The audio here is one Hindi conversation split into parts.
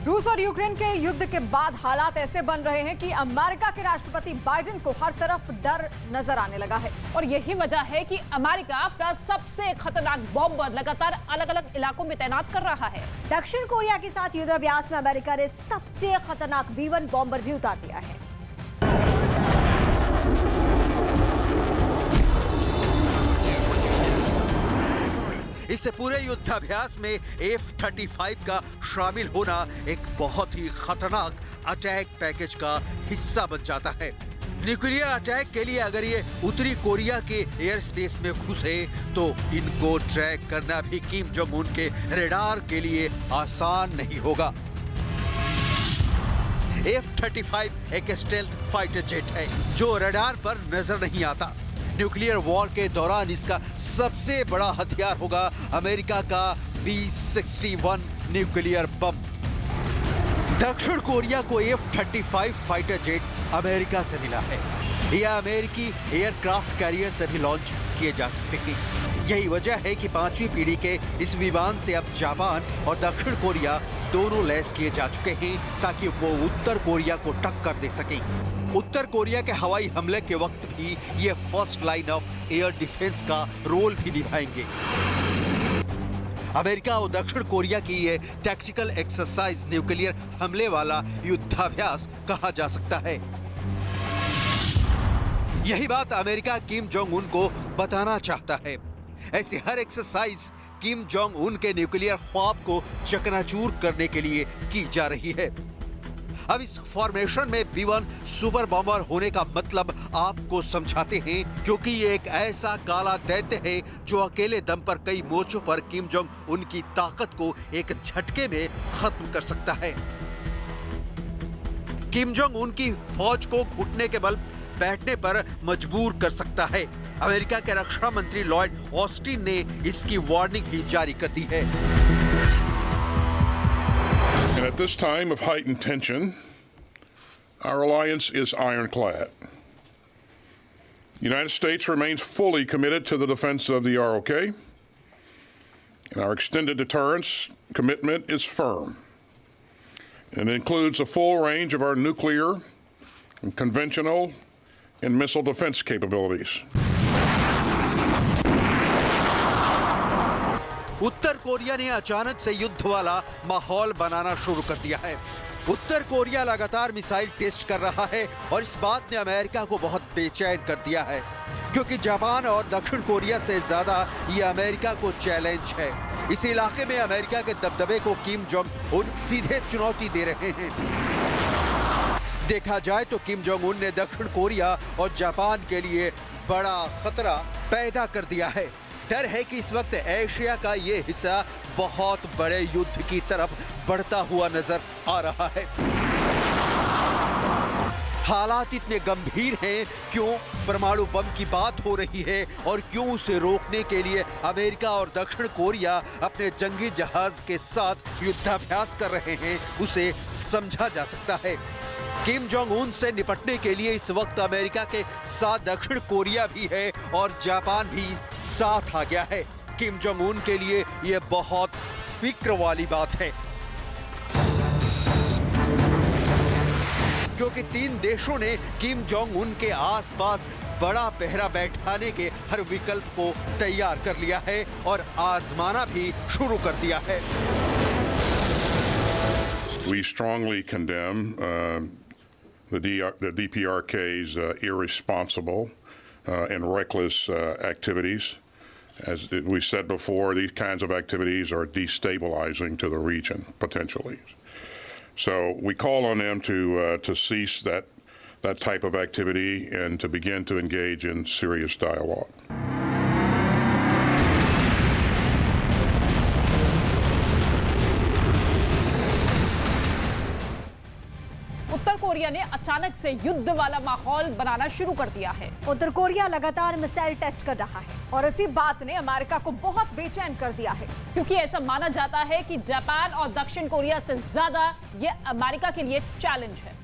रूस और यूक्रेन के युद्ध के बाद हालात ऐसे बन रहे हैं कि अमेरिका के राष्ट्रपति बाइडेन को हर तरफ डर नजर आने लगा है और यही वजह है कि अमेरिका अपना सबसे खतरनाक बॉम्बर लगातार अलग अलग इलाकों में तैनात कर रहा है। दक्षिण कोरिया के साथ युद्धाभ्यास में अमेरिका ने सबसे खतरनाक B-1 बॉम्बर भी उतार दिया है। इस पूरे युद्धाभ्यास में F-35 का शामिल होना एक बहुत ही खतरनाक अटैक पैकेज का हिस्सा बन जाता है। न्यूक्लियर अटैक के लिए अगर ये उत्तरी कोरिया के एयर स्पेस में घुसे तो इनको ट्रैक करना भी किम जोंग उन के रडार के लिए आसान नहीं होगा। F-35 एक स्टेल्थ फाइटर जेट है जो रडार पर नजर नहीं आता। न्यूक्लियर वॉर के दौरान इसका सबसे बड़ा हथियार होगा अमेरिका का B-61 न्यूक्लियर बम। दक्षिण कोरिया को F-35 फाइटर जेट अमेरिका से मिला है। यह अमेरिकी एयरक्राफ्ट कैरियर से भी लॉन्च किए जा सकते हैं। यही वजह है कि 5वीं पीढ़ी के इस विमान से अब जापान और दक्षिण कोरिया दोनों लैस किए जा चुके हैं ताकि वो उत्तर कोरिया को टक्कर दे सकें। उत्तर कोरिया के हवाई हमले के वक्त भी ये first line of air defence का रोल भी निभाएंगे। अमेरिका और दक्षिण कोरिया की ये टैक्टिकल एक्सरसाइज न्यूक्लियर हमले वाला युद्धाभ्यास कहा जा सकता है। यही बात अमेरिका किम जोंग उन को बताना चाहता है। ऐसी हर एक्सरसाइज किम जोंग उन के न्यूक्लियर ख्वाब को चकनाचूर करने के लिए की जा रही है। अब इस फॉर्मेशन में B-1 सुपर बॉम्बर होने का मतलब आपको समझाते हैं, क्योंकि ये एक ऐसा काला दैत्य है जो अकेले दम पर कई मोर्चों पर किम जोंग उनकी ताकत को एक झटके में खत्म कर सकता है। किम जोंग उनकी फौज को घुटने के बल बैठने पर मजबूर कर सकता है। अमेरिका के रक्षा मंत्री लॉयड ऑस्टिन ने इसकी वार्निंग भी जारी कर दी है। And at this time of heightened tension, our alliance is ironclad. The United States remains fully committed to the defense of the ROK, and our extended deterrence commitment is firm. And it includes a full range of our nuclear and conventional and missile defense capabilities. Uttar Korea ने अचानक से युद्ध वाला माहौल बनाना शुरू कर दिया है। उत्तर कोरिया लगातार मिसाइल टेस्ट कर रहा है और इस बात ने अमेरिका को बहुत बेचैन कर दिया है, क्योंकि जापान और दक्षिण कोरिया से ज्यादा ये अमेरिका को चैलेंज है। इस इलाके में अमेरिका के दबदबे को किम जोंग उन सीधे चुनौती दे रहे हैं। देखा जाए तो किम जोंग उन ने दक्षिण कोरिया और जापान के लिए बड़ा खतरा पैदा कर दिया है। डर है कि इस वक्त एशिया का ये हिस्सा बहुत बड़े युद्ध की तरफ बढ़ता हुआ नजर आ रहा है। हालात इतने गंभीर हैं, क्यों परमाणु बम की बात हो रही है और क्यों उसे रोकने के लिए अमेरिका और दक्षिण कोरिया अपने जंगी जहाज के साथ युद्धाभ्यास कर रहे हैं, उसे समझा जा सकता है। किम जोंग उन से निपटने के लिए इस वक्त अमेरिका के साथ दक्षिण कोरिया भी है और जापान भी साथ आ गया है। किम जोंग उन के लिए यह बहुत फिक्र वाली बात है, क्योंकि 3 देशों ने किम जोंग उन के आसपास बड़ा पहरा बैठाने के हर विकल्प को तैयार कर लिया है और आजमाना भी शुरू कर दिया है। We strongly condemn the DPRK's irresponsible and reckless activities. As we said before, these kinds of activities are destabilizing to the region, potentially. So we call on them to cease that type of activity and to begin to engage in serious dialogue. Uttar Korea ने अचानक से युद्ध वाला माहौल बनाना शुरू कर दिया है। उत्तर कोरिया लगातार मिसाइल टेस्ट कर रहा है और इसी बात ने अमेरिका को बहुत बेचैन कर दिया है, क्योंकि ऐसा माना जाता है कि जापान और दक्षिण कोरिया से ज्यादा ये अमेरिका के लिए चैलेंज है।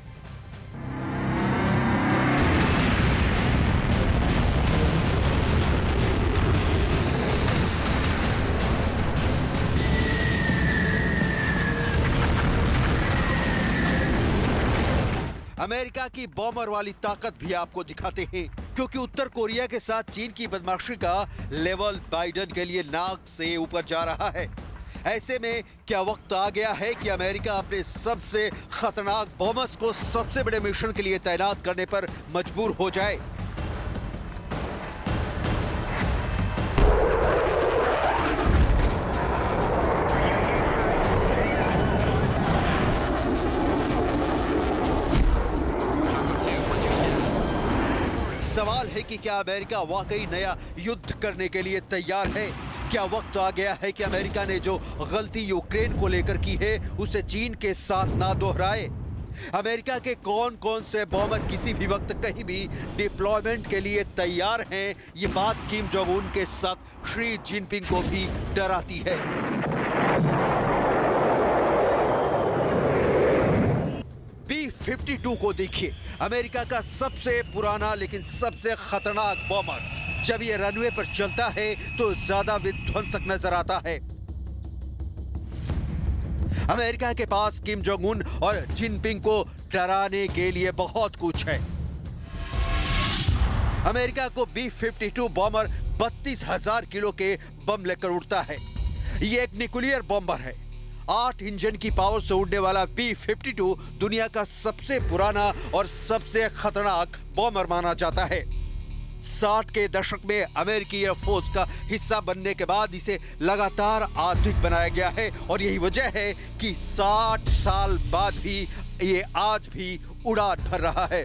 अमेरिका की बॉम्बर वाली ताकत भी आपको दिखाते हैं, क्योंकि उत्तर कोरिया के साथ चीन की बदमाशी का लेवल बाइडेन के लिए नाक से ऊपर जा रहा है। ऐसे में क्या वक्त आ गया है कि अमेरिका अपने सबसे खतरनाक बॉम्बर्स को सबसे बड़े मिशन के लिए तैनात करने पर मजबूर हो जाए? सवाल है कि क्या अमेरिका वाकई नया युद्ध करने के लिए तैयार है? क्या वक्त आ गया है कि अमेरिका ने जो गलती यूक्रेन को लेकर की है उसे चीन के साथ ना दोहराए? अमेरिका के कौन कौन से बॉम्बर किसी भी वक्त कहीं भी डिप्लॉयमेंट के लिए तैयार हैं, ये बात किम जोंग उन के साथ शी जिनपिंग को भी डराती है। B-52 को देखिए, अमेरिका का सबसे पुराना लेकिन सबसे खतरनाक बॉम्बर। जब ये रनवे पर चलता है तो ज्यादा विध्वंसक नजर आता है। अमेरिका के पास किम जोंग उन और जिनपिंग को डराने के लिए बहुत कुछ है। अमेरिका को B-52 बॉम्बर 32,000 किलो के बम लेकर उड़ता है। ये एक न्यूक्लियर बॉम्बर है। 8 इंजन की पावर से उड़ने वाला B-52 दुनिया का सबसे पुराना और सबसे खतरनाक बॉम्बर माना जाता है। 60 के दशक में अमेरिकी एयरफोर्स का हिस्सा बनने के बाद इसे लगातार आधुनिक बनाया गया है और यही वजह है कि 60 साल बाद भी ये आज भी उड़ान भर रहा है।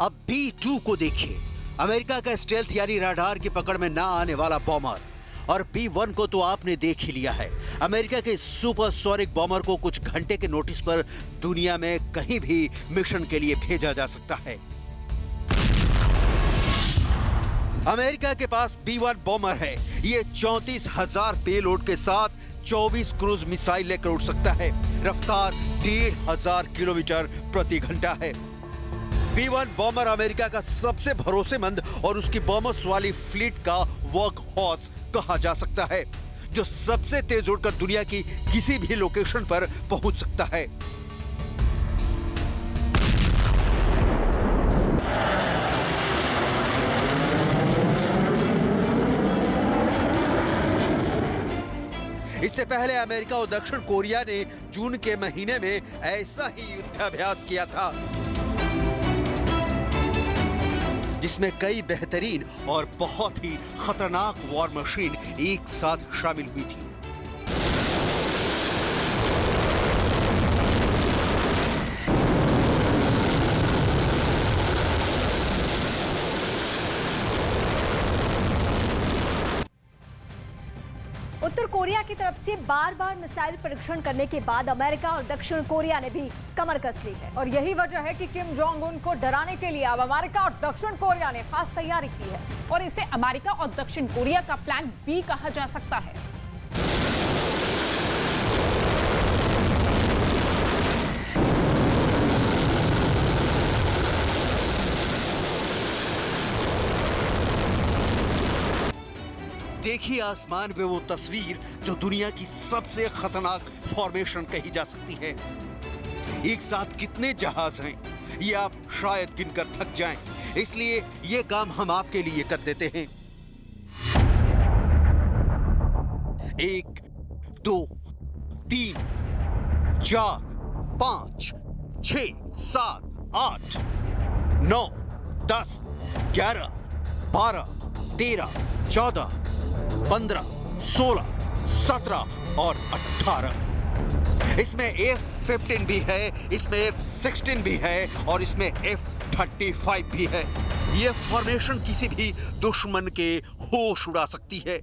अब B-2 को देखिए, अमेरिका का स्टेल्थ यानी रडार की पकड़ में ना आने वाला बॉम्बर। और B-1 को तो आपने देख ही लिया है। अमेरिका के सुपरसोनिक बॉम्बर को कुछ घंटे के नोटिस पर दुनिया में कहीं भी मिशन के लिए भेजा जा सकता है। अमेरिका के पास B-1 बॉम्बर है। ये 34,000 पेलोड के साथ 24 क्रूज मिसाइल लेकर उड़ सकता है। रफ्तार 1,500 किलोमीटर प्रति घंटा है। B-1 बॉम्बर अमेरिका का सबसे भरोसेमंद और उसकी बॉम्बर्स वाली फ्लीट का वर्क हॉर्स कहा जा सकता है, जो सबसे तेज उड़कर दुनिया की किसी भी लोकेशन पर पहुंच सकता है। इससे पहले अमेरिका और दक्षिण कोरिया ने जून के महीने में ऐसा ही युद्धाभ्यास किया था, जिसमें कई बेहतरीन और बहुत ही खतरनाक वॉर मशीन एक साथ शामिल हुई थी। उत्तर कोरिया की तरफ से बार-बार मिसाइल परीक्षण करने के बाद अमेरिका और दक्षिण कोरिया ने भी कमर कस ली है और यही वजह है कि किम जोंग उन को डराने के लिए अब अमेरिका और दक्षिण कोरिया ने खास तैयारी की है और इसे अमेरिका और दक्षिण कोरिया का प्लान बी कहा जा सकता है। देखिए आसमान में वो तस्वीर जो दुनिया की सबसे खतरनाक फॉर्मेशन कही जा सकती है। एक साथ कितने जहाज हैं ये आप शायद गिनकर थक जाएं, इसलिए ये काम हम आपके लिए कर देते हैं। 1, 2, 3, 4, 5, 6, 7, 8, 9, 10, 11, 12, 13, 14, 15, 16, 17 और 18। इसमें F-15 भी है, इसमें F-16 भी है और इसमें F-35 भी है। यह फॉर्मेशन किसी भी दुश्मन के होश उड़ा सकती है।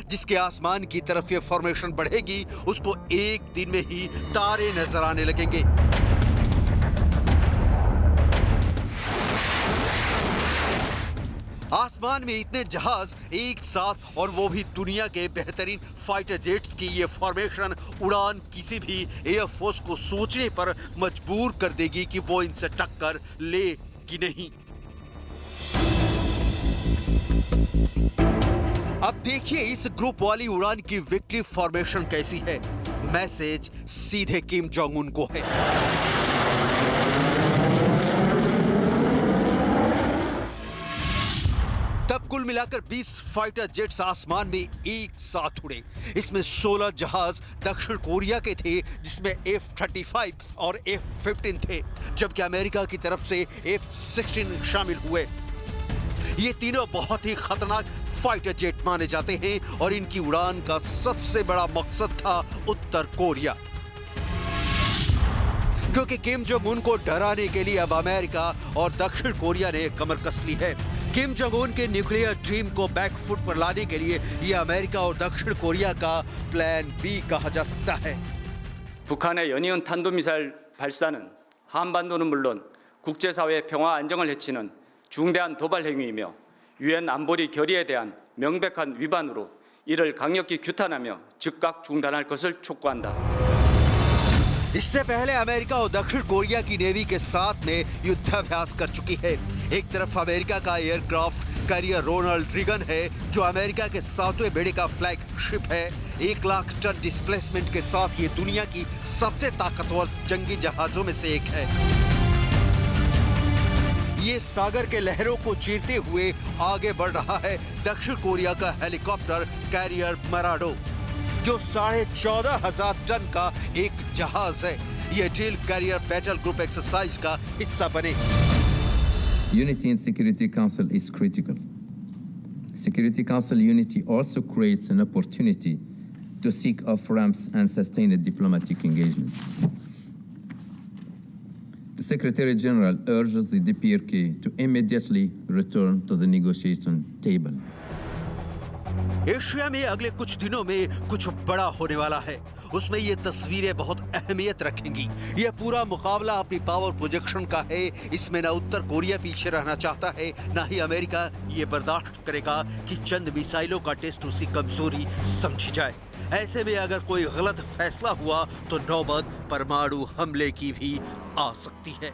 जिसके आसमान की तरफ ये फॉर्मेशन बढ़ेगी उसको एक दिन में ही तारे नजर आने लगेंगे। आसमान में इतने जहाज एक साथ और वो भी दुनिया के बेहतरीन फाइटर जेट्स की ये फॉर्मेशन उड़ान किसी भी एयरफोर्स को सोचने पर मजबूर कर देगी कि वो इनसे टक्कर ले कि नहीं। अब देखिए इस ग्रुप वाली उड़ान की विक्ट्री फॉर्मेशन कैसी है। मैसेज सीधे किम जोंग उन को है। तब कुल मिलाकर 20 फाइटर जेट्स आसमान में एक साथ उड़े। इसमें 16 जहाज दक्षिण कोरिया के थे, जिसमें F-35 और F-15 थे, जबकि अमेरिका की तरफ से F-16 शामिल हुए। ये तीनों बहुत ही खतरनाक फाइटर जेट माने जाते हैं और इनकी उड़ान का सबसे बड़ा मकसद था उत्तर कोरिया, क्योंकि किम जोंग उन को डराने के लिए अब अमेरिका और दक्षिण कोरिया ने कमर कस ली है। किम जोंग उन के न्यूक्लियर ड्रीम को बैकफुट पर लाने के लिए यह अमेरिका और दक्षिण कोरिया का प्लान बी कहा जा सकता है। 북한의 연이은 탄도미사일 발사는 한반도는 물론 국제사회의 평화 안정을 해치는 중대한 도발 행위이며 유엔 안보리 결의에 대한 명백한 위반으로 이를 강력히 규탄하며 즉각 중단할 것을 촉구한다. इससे पहले अमेरिका और दक्षिण कोरिया की नेवी के साथ में युद्धाभ्यास कर चुकी है। एक तरफ अमेरिका का एयरक्राफ्ट कैरियर रोनाल्ड रीगन है, जो अमेरिका के 7वें बेड़े का फ्लैगशिप है। 1 लाख टन डिस्प्लेसमेंट के साथ ये दुनिया की सबसे ताकतवर जंगी जहाजों में से एक है। ये सागर के लहरों को चीरते हुए आगे बढ़ रहा है दक्षिण कोरिया का हेलीकॉप्टर कैरियर मराडो, जो 14,500 टन का एक जहाज है। ये drill carrier battle group exercise का हिस्सा बने। Unity in Security Council is critical. Security Council unity also creates an opportunity to seek off-ramps and sustain a diplomatic engagement. The Secretary General urges the DPRK to immediately return to the negotiation table. Asia में अगले कुछ दिनों में कुछ बड़ा होने वाला है। उसमें ये तस्वीरें बहुत अहमियत रखेंगी। यह पूरा मुकाबला अपनी पावर प्रोजेक्शन का है। इसमें ना उत्तर कोरिया पीछे रहना चाहता है, ना ही अमेरिका ये बर्दाश्त करेगा कि चंद मिसाइलों का टेस्ट उसकी कमजोरी समझी जाए। ऐसे में अगर कोई गलत फैसला हुआ तो नौबत परमाणु हमले की भी आ सकती है।